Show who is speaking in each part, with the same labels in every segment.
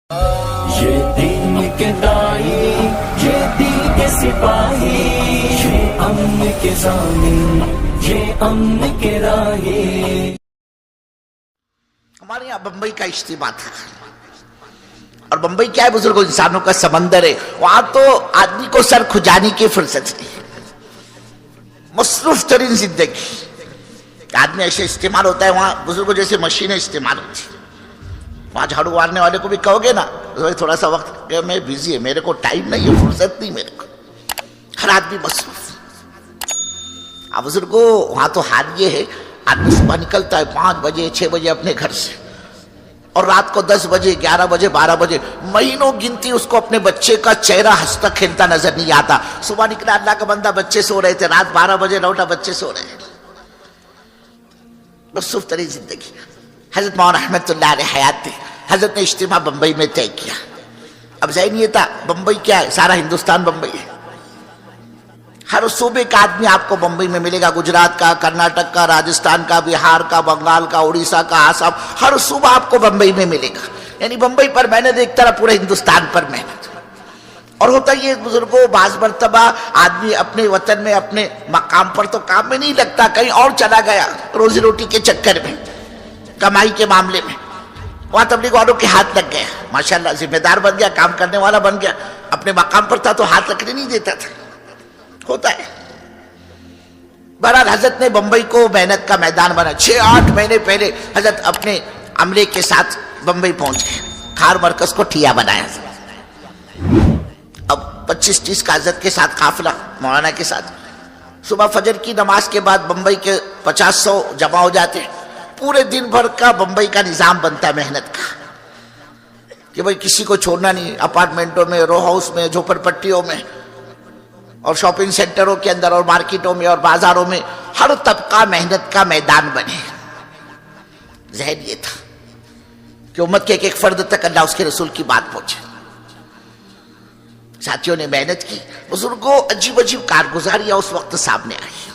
Speaker 1: یہ دین کے دائی، یہ دین کے سپاہی، یہ امن کے ضامن، یہ امن کے راہی۔
Speaker 2: ہمارے یہاں بمبئی کا اجتماع تھا، اور بمبئی کیا ہے بزرگوں، انسانوں کا سمندر ہے، وہاں تو آدمی کو سر کھجانے کی فرصت نہیں، مصروف ترین زندگی۔ آدمی ایسے استعمال ہوتا ہے وہاں بزرگوں جیسے مشینیں استعمال ہوتی ہیں۔ وہاں جھاڑو مارنے والے کو بھی کہو گے نا تھوڑا سا وقت کہ میں بزی ہے، میرے کو ٹائم نہیں ہے، فرصت نہیں میرے کو، ہر آدمی مصروف۔ اب بزرگوں وہاں تو حال یہ ہے، آدمی صبح نکلتا ہے 5 بجے 6 بجے اپنے گھر سے، اور رات کو 10 بجے 11 بجے 12 بجے مہینوں گنتی اس کو اپنے بچے کا چہرہ ہنستا کھیلتا نظر نہیں آتا۔ صبح نکلا اللہ کا بندہ بچے سو رہے تھے، رات 12 بجے لوٹا بچے سو رہے ہیں، مصروف ترین زندگی۔ حضرت مولانا رحمت اللہ علیہ حیات تھے، حضرت نے اجتماع بمبئی میں طے کیا۔ اب ذہن یہ تھا بمبئی کیا ہے، سارا ہندوستان بمبئی ہے، ہر صوبے کا آدمی آپ کو بمبئی میں ملے گا، گجرات کا، کرناٹک کا، راجستھان کا، بہار کا، بنگال کا، اڑیسہ کا، آسام، ہر صوبہ آپ کو بمبئی میں ملے گا۔ یعنی بمبئی پر محنت ایک طرح پورے ہندوستان پر محنت۔ اور ہوتا یہ بزرگوں، بعض مرتبہ آدمی اپنے وطن میں اپنے مقام پر تو کام میں نہیں لگتا، کہیں اور چلا گیا روزی روٹی کے چکر میں، کمائی کے معاملے میں، وہاں تبلیغ والوں کے ہاتھ لگ گیا، ماشاءاللہ ذمہ دار بن گیا، کام کرنے والا بن گیا، اپنے مقام پر تھا تو ہاتھ رکھنے نہیں دیتا تھا، ہوتا ہے۔ بہرحال حضرت نے بمبئی کو محنت کا میدان بنا۔ 6-8 مہینے پہلے حضرت اپنے عملے کے ساتھ بمبئی پہنچ گئے، کھار مرکز کو ٹھیا بنایا۔ اب 25-30 کا حضرت کے ساتھ قافلہ مولانا کے ساتھ، صبح فجر کی نماز کے بعد بمبئی کے 50-100 جمع ہو جاتے ہیں، پورے دن بھر کا بمبئی کا نظام بنتا ہے محنت کا، کہ بھئی کسی کو چھوڑنا نہیں، اپارٹمنٹوں میں، رو ہاؤس میں، جھوپڑ پٹیوں میں، اور شاپنگ سینٹروں کے اندر، اور مارکیٹوں میں، اور بازاروں میں، ہر طبقہ محنت کا میدان بنے۔ ذہن یہ تھا کہ امت کے ایک ایک فرد تک اللہ اس کے رسول کی بات پہنچے۔ ساتھیوں نے محنت کی، بزرگوں عجیب عجیب کارگزاریاں اس وقت سامنے آئی۔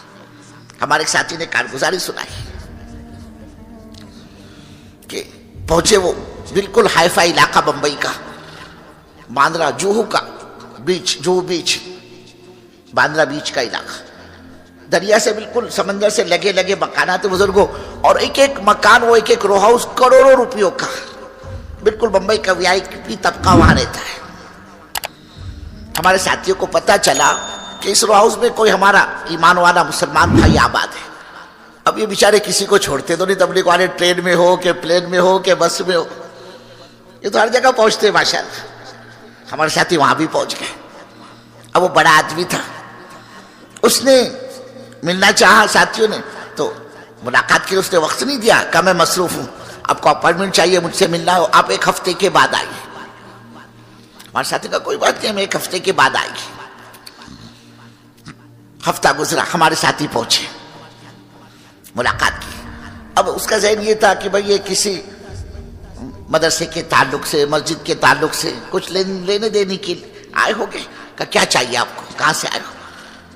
Speaker 2: ہمارے ایک ساتھی نے کارگزاری سنائی کہ پہنچے وہ بالکل ہائی فائی علاقہ بمبئی کا، باندرا جوہو کا بیچ، جوہو بیچ، باندرا بیچ کا علاقہ، دریا سے بالکل سمندر سے لگے لگے مکانات بزرگوں، اور ایک ایک مکان، وہ ایک ایک رو ہاؤس کروڑوں روپیوں کا، بالکل بمبئی کا وی آئی پی طبقہ وہاں رہتا ہے۔ ہمارے ساتھیوں کو پتا چلا کہ اس رو ہاؤس میں کوئی ہمارا ایمان والا مسلمان بھائی آباد ہے۔ اب یہ بیچارے کسی کو چھوڑتے تو نہیں، تبلیغ والے ٹرین میں ہو کہ پلین میں ہو کہ بس میں ہو، یہ تو ہر جگہ پہنچتے ہیں ماشاءاللہ۔ ہمارے ساتھی وہاں بھی پہنچ گئے۔ اب وہ بڑا آدمی تھا، اس نے ملنا چاہا ساتھیوں نے، تو ملاقات کے لیے اس نے وقت نہیں دیا، کہا میں مصروف ہوں، آپ کو اپائنٹمنٹ چاہیے، مجھ سے ملنا ہو، آپ 1 ہفتے کے بعد آئیے۔ ہمارے ساتھی کا کوئی بات نہیں، ہم 1 ہفتے کے بعد آئیں گے۔ ہفتہ گزرا، ہمارے ساتھی پہنچے، ملاقات کی۔ اب اس کا ذہن یہ تھا کہ بھئی یہ کسی مدرسے کے تعلق سے، مسجد کے تعلق سے کچھ لینے دینے کے لیے آئے ہو گے۔ کہ کیا چاہیے آپ کو، کہاں سے آئے ہو؟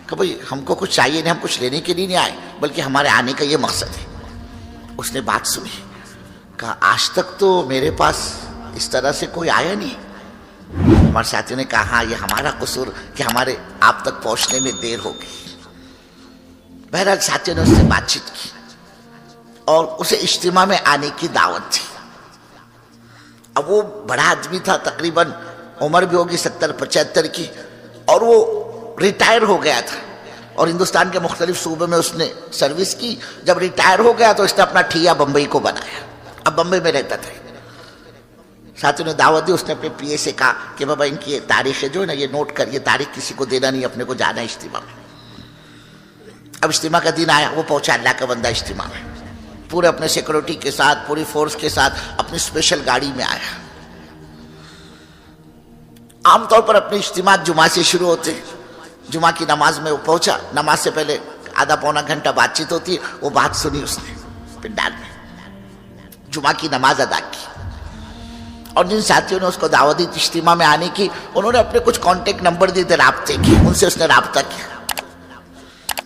Speaker 2: کہ بھئی ہم کو کچھ چاہیے نہیں، ہم کچھ لینے کے لیے نہیں آئے، بلکہ ہمارے آنے کا یہ مقصد ہے۔ اس نے بات سنی، کہا آج تک تو میرے پاس اس طرح سے کوئی آیا نہیں۔ ہمارے ساتھیوں نے کہا ہاں یہ ہمارا قصور کہ ہمارے آپ تک پہنچنے میں دیر ہو گئی۔ بہرحال ساتھیوں نے اس سے بات چیت کی، اور اسے اجتماع میں آنے کی دعوت دی۔ اب وہ بڑا آدمی تھا، تقریباً عمر بھی ہوگی 70-75 کی، اور وہ ریٹائر ہو گیا تھا، اور ہندوستان کے مختلف صوبوں میں اس نے سروس کی۔ جب ریٹائر ہو گیا تو اس نے اپنا ٹھیا بمبئی کو بنایا، اب بمبئی میں رہتا تھا۔ ساتھیوں نے دعوت دی، اس نے اپنے پی اے سے کہا کہ بابا ان کی تاریخیں جو ہے نا یہ نوٹ کر، یہ تاریخ کسی کو دینا نہیں، اپنے کو جانا ہے اجتماع میں۔ اب اجتماع کا دن آیا، وہ پہنچا اللہ کا بندہ اجتماع میں، پورے اپنے سیکورٹی کے ساتھ، پوری فورس کے ساتھ، اپنی اسپیشل گاڑی میں آیا۔ عام طور پر اپنے اجتماع جمعہ سے شروع ہوتے، جمعہ کی نماز میں وہ پہنچا، نماز سے پہلے آدھا پونا گھنٹہ بات چیت ہوتی ہے، وہ بات سنی اس نے پنڈال میں، جمعہ کی نماز ادا کی۔ اور جن ساتھیوں نے اس کو دعوت دی اجتماع میں آنے کی، انہوں نے اپنے کچھ کانٹیکٹ نمبر دیے تھے رابطے کے، ان سے اس نے رابطہ کیا۔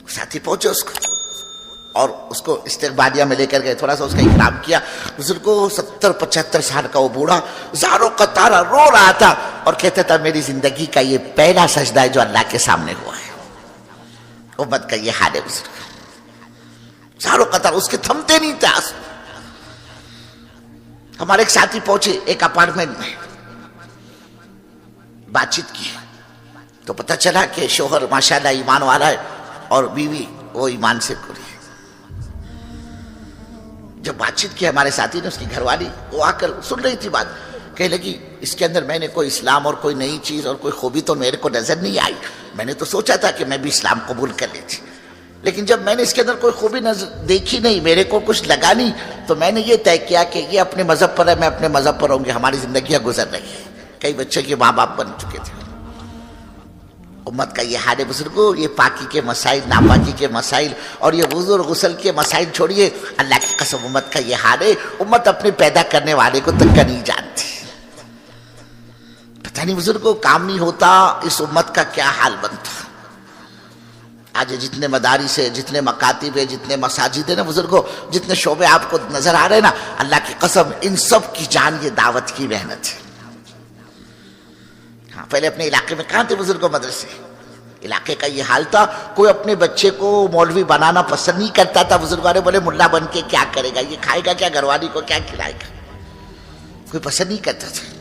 Speaker 2: ساتھی پہنچے، اس کو اور اس کو استقبالیہ میں لے کر گئے، تھوڑا سا اس کا اکرام کیا. بزرگ کو 70-75 سال کا وہ بوڑھا زاروں کا تارا رو رہا تھا اور کہتا تھا میری زندگی کا یہ پہلا سجدہ ہے جو اللہ کے سامنے ہوا ہے. امت کا یہ حال ہے بزرگ، زاروں کا تارا، اس کے تھمتے نہیں تھے آنسو. ہمارے ایک ساتھی پہنچے ایک اپارٹمنٹ میں، بات چیت کی تو پتہ چلا کہ شوہر ماشاءاللہ ایمان والا ہے اور بیوی وہ ایمان سے کوری ہے. جب بات چیت کی ہمارے ساتھی نے، اس کی گھر والی وہ آ کر سن رہی تھی بات، کہنے لگی اس کے اندر میں نے کوئی اسلام اور کوئی نئی چیز اور کوئی خوبی تو میرے کو نظر نہیں آئی. میں نے تو سوچا تھا کہ میں بھی اسلام قبول کر لیتی، لیکن جب میں نے اس کے اندر کوئی خوبی نظر دیکھی نہیں، میرے کو کچھ لگا نہیں، تو میں نے یہ طے کیا کہ یہ اپنے مذہب پر ہے، میں اپنے مذہب پر ہوں گی. ہماری زندگیاں گزر رہی ہیں، کئی بچے کے ماں باپ بن چکے تھے. امت کا یہ حال ہے بزرگوں. یہ پاکی کے مسائل، ناپاکی کے مسائل اور یہ وضو اور غسل کے مسائل چھوڑیے، اللہ کی قسم امت کا یہ حال ہے. امت اپنے پیدا کرنے والے کو تک کا نہیں جانتی. پتہ نہیں بزرگوں کام نہیں ہوتا اس امت کا کیا حال بنتا. آج جتنے مدارس ہے، جتنے مکاتب ہے، جتنے مساجد ہے نا بزرگوں، جتنے شعبے آپ کو نظر آ رہے ہیں نا، اللہ کی قسم ان سب کی جان یہ دعوت کی محنت ہے. ہاں پہلے اپنے علاقے میں کہاں تھے بزرگوں مدرسے؟ علاقے کا یہ حال تھا، کوئی اپنے بچے کو مولوی بنانا پسند نہیں کرتا تھا. بزرگوں نے بولے ملا بن کے کیا کرے گا، یہ کھائے گا کیا، گھر والی کو کیا کھلائے گا، کوئی پسند نہیں کرتا تھا.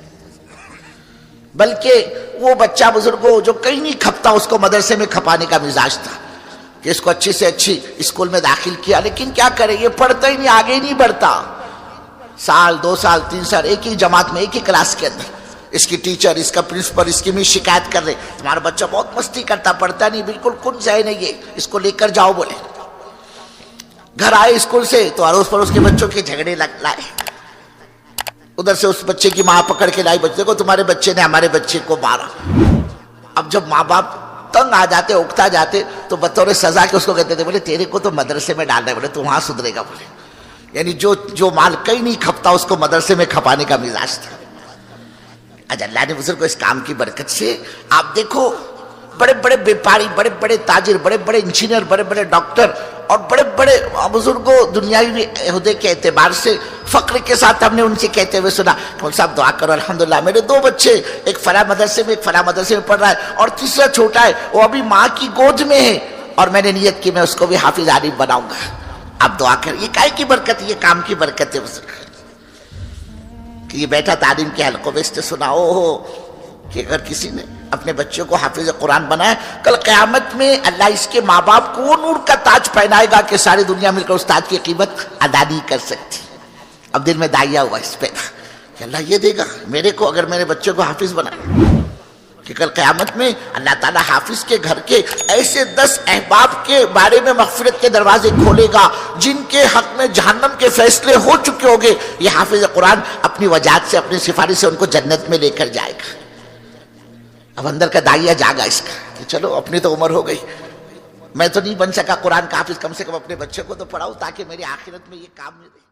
Speaker 2: بلکہ وہ بچہ بزرگوں جو کہیں نہیں کھپتا اس کو مدرسے میں کھپانے کا مزاج تھا کہ اس کو اچھی سے اچھی اسکول میں داخل کیا. لیکن کیا کرے، یہ پڑھتا ہی نہیں، آگے ہی نہیں بڑھتا. سال 2 سال 3 سال ایک ہی جماعت میں، ایک ہی کلاس کے اندر اس کی ٹیچر، اس کا پرنسپل، اس کی بھی شکایت کر رہے تمہارا بچہ بہت مستی کرتا، پڑھتا نہیں، بالکل کچھ ذہن نہیں ہے، اس کو لے کر جاؤ بولے. گھر آئے اسکول سے تو اڑوس پڑوس کے بچوں کے جھگڑے لائے. ادھر سے اس بچے کی ماں پکڑ کے لائی، بچے کو تمہارے بچے نے ہمارے بچے کو مارا. اب جب ماں باپ تنگ آ جاتے، اکتا جاتے، تو بطور سزا کے اس کو کہتے تھے بولے تیرے کو تو مدرسے میں ڈالنا ہے، بولے تو وہاں سدھرے گا. بولے یعنی جو مال کہیں نہیں کھپتا اس کو مدرسے میں کھپانے کا مزاج تھا. آج اللہ نے بزرگ کو اس کام کی برکت سے آپ دیکھو بڑے بڑے بیپاری، بڑے بڑے تاجر، بڑے بڑے انجینئر، بڑے بڑے ڈاکٹر اور بڑے بڑے بزرگوں دنیاوی عہدے کے اعتبار سے فخر کے ساتھ ہم نے ان سے کہتے ہوئے سنا کہ صاحب دعا کرو الحمدللہ میرے 2 بچے، ایک فلاں مدرسے میں، ایک فلاں مدرسے میں پڑھ رہا ہے اور تیسرا چھوٹا ہے وہ ابھی ماں کی گود میں ہے اور میں نے نیت کی میں اس کو بھی حافظ عالم بناؤں گا. آپ دعا کریں. یہ کائے کی برکت، یہ کام کی برکت ہے بزرگ کہ یہ بیٹھا تعلیم کے حلقوں میں اس نے سنا ہو کہ اگر کسی نے اپنے بچوں کو حافظ قرآن بنایا، کل قیامت میں اللہ اس کے ماں باپ کو وہ نور کا تاج پہنائے گا کہ ساری دنیا مل کر اس تاج کی قیمت ادا نہیں کر سکتی. اب دل میں داعیہ ہوا اس پہ کہ اللہ یہ دے گا میرے کو اگر میرے بچوں کو حافظ بنایا، کہ کل قیامت میں اللہ تعالیٰ حافظ کے گھر کے ایسے 10 احباب کے بارے میں مغفرت کے دروازے کھولے گا جن کے حق میں جہنم کے فیصلے ہو چکے ہوں گے. یہ حافظ قرآن اپنی وجاہت سے، اپنی سفارش سے ان کو جنت میں لے کر جائے گا. اب اندر کا داعیہ جاگا اس کا کہ چلو اپنی تو عمر ہو گئی، میں تو نہیں بن سکا قرآن کا حافظ، کم سے کم اپنے بچے کو تو پڑھاؤں تاکہ میری آخرت میں یہ کام ملے.